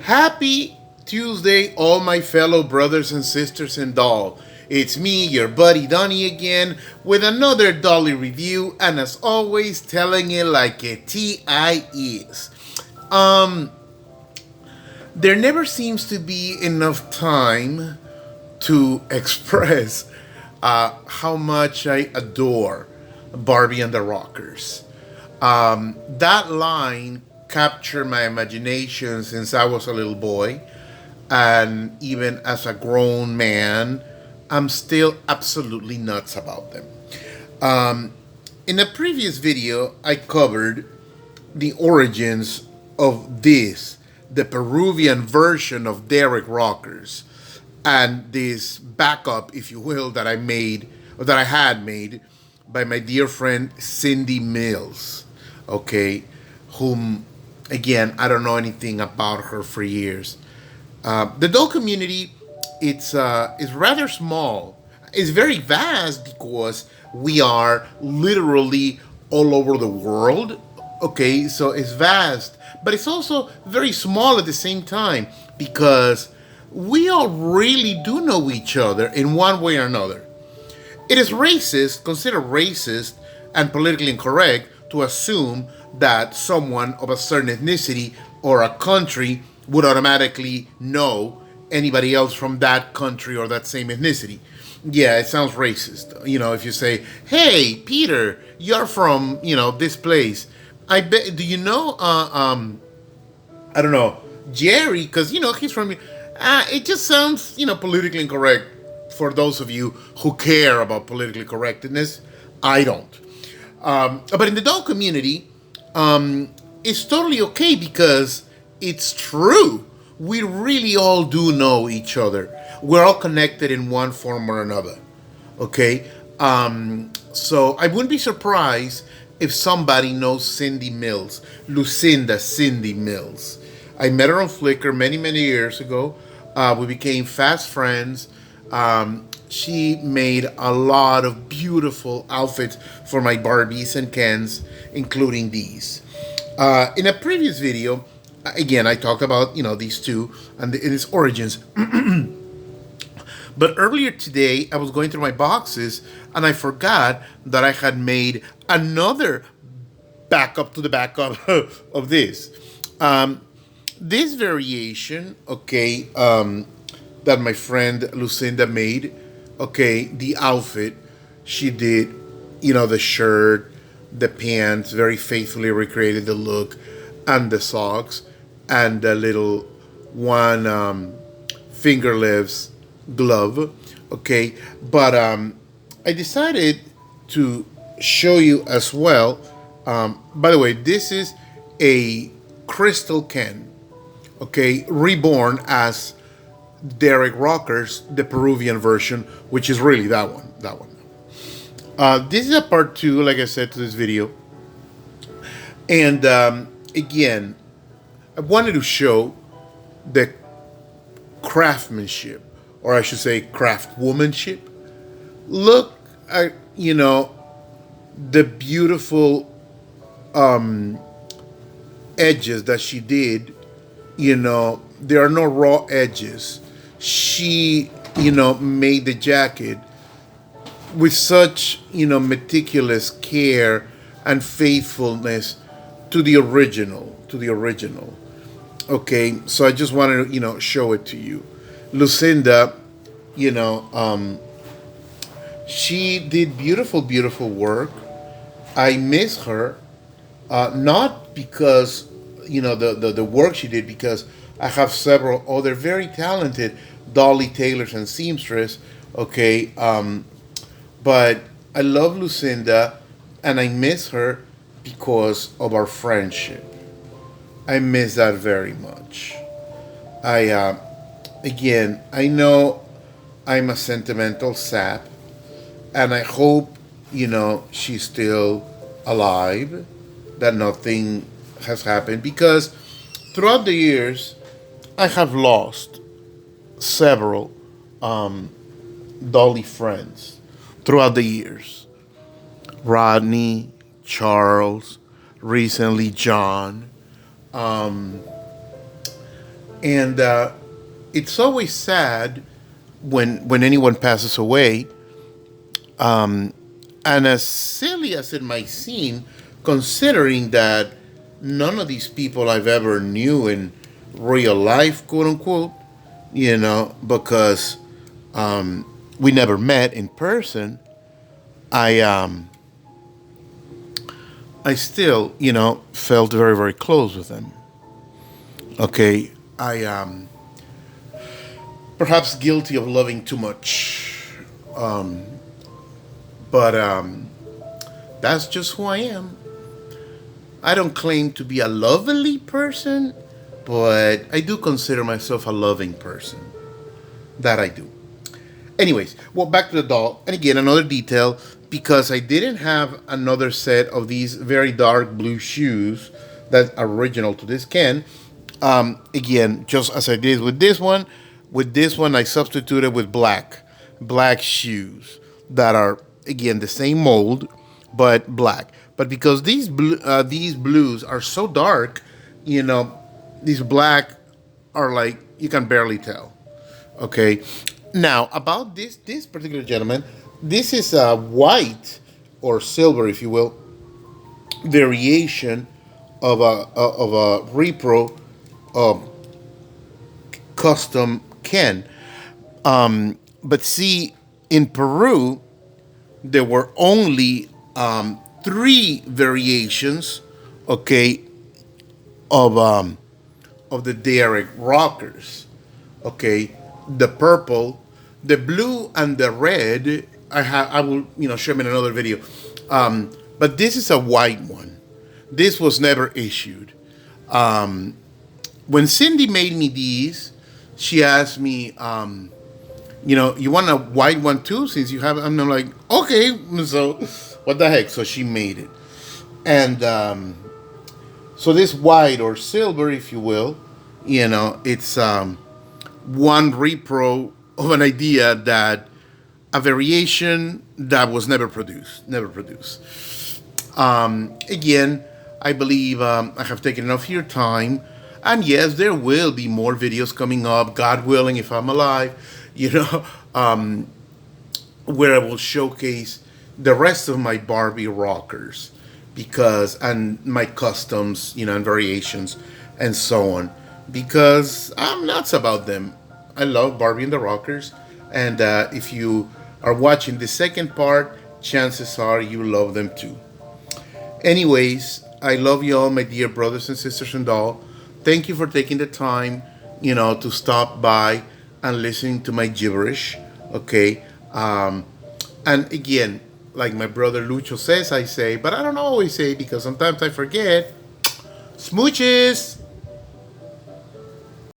Happy Tuesday, all my fellow brothers and sisters in Doll. It's me, your buddy Donnie again, with another Dolly review, and as always, telling it like a TI is. Um, there never seems to be enough time to express how much I adore Barbie and the Rockers. That line captured my imagination since I was a little boy, and even as a grown man, I'm still absolutely nuts about them. Um, in a previous video, I covered the origins of the Peruvian version of Derek Rockers, and this backup, if you will, that I made, or that I had made, by my dear friend Cindy Mills. Okay, whom, again, I don't know anything about her for years. The doll community, it's rather small. It's very vast because we are literally all over the world. Okay, so it's vast, but it's also very small at the same time because we all really do know each other in one way or another. It is racist, considered racist and politically incorrect to assume that someone of a certain ethnicity or a country would automatically know anybody else from that country or that same ethnicity. Yeah, it sounds racist. If you say, "Hey, Peter, you're from this place," I bet. Do you know? I don't know, Jerry, because he's from. It just sounds politically incorrect for those of you who care about politically correctness. I don't. But in the dog community, it's totally okay because it's true. We really all do know each other. We're all connected in one form or another. Okay? So I wouldn't be surprised if somebody knows Cindy Mills, Lucinda Cindy Mills. I met her on Flickr many, many years ago. We became fast friends. She made a lot of beautiful outfits for my Barbies and Kens, including these. In a previous video, again, I talked about these two and its origins. But earlier today, I was going through my boxes and I forgot that I had made another backup to the backup of this. Um, this variation, okay, that my friend Lucinda made, okay, the outfit she did, the shirt, the pants, very faithfully recreated the look, and the socks, and the little one fingerless glove, okay. But I decided to show you as well. By the way, this is a crystal Ken, okay, reborn as Derek Rocker's the Peruvian version, which is really that one. That one. This is a part two, like I said, to this video. And again, I wanted to show the craftsmanship, or I should say, craftwomanship. Look at the beautiful edges that she did. There are no raw edges. She made the jacket with such meticulous care and faithfulness to the original. Okay, so I just wanted to show it to you. Lucinda, you know she did beautiful work. I miss her, not because the work she did, because I have several other very talented dolly tailors and seamstress. Okay, but I love Lucinda, and I miss her because of our friendship. I miss that very much. I again, I know I'm a sentimental sap, and I hope she's still alive, that nothing has happened, because throughout the years I have lost several dolly friends throughout the years. Rodney, Charles, recently John, And it's always sad when anyone passes away. And as silly as it might seem, considering that none of these people I've ever knew in real life, quote unquote, because we never met in person, I I still, felt very, very close with them. Okay, I perhaps guilty of loving too much, but that's just who I am. I don't claim to be a lovely person, but I do consider myself a loving person. That I do. Anyways, well, back to the doll. And again, another detail, because I didn't have another set of these very dark blue shoes that are original to this can. Again, just as I did with this one I substituted with black shoes that are again the same mold but black. But because these blues are so dark, you know, these black are like you can barely tell. Okay. Now about this particular gentleman, this is a white or silver, if you will, variation of a repro custom can. But see, in Peru, there were only three variations, okay, of the Derek rockers. Okay, the purple, the blue, and the red. I will show them in another video. But this is a white one. This was never issued. When Cindy made me these, she asked me, you want a white one too, since you have it? And I'm like, okay, so what the heck? So she made it. And so this white or silver, if you will, it's one repro of an idea that a variation that was never produced. Again, I believe I have taken enough of your time. And yes, there will be more videos coming up, God willing, if I'm alive, where I will showcase the rest of my Barbie rockers and my customs, and variations and so on, because I'm nuts about them. I love Barbie and the rockers. And if you are watching the second part, chances are you love them too. Anyways, I love you all, my dear brothers and sisters in all. Thank you for taking the time, to stop by and listen to my gibberish. Okay. And again, like my brother Lucho says, I say, but I don't always say because sometimes I forget. Smooches!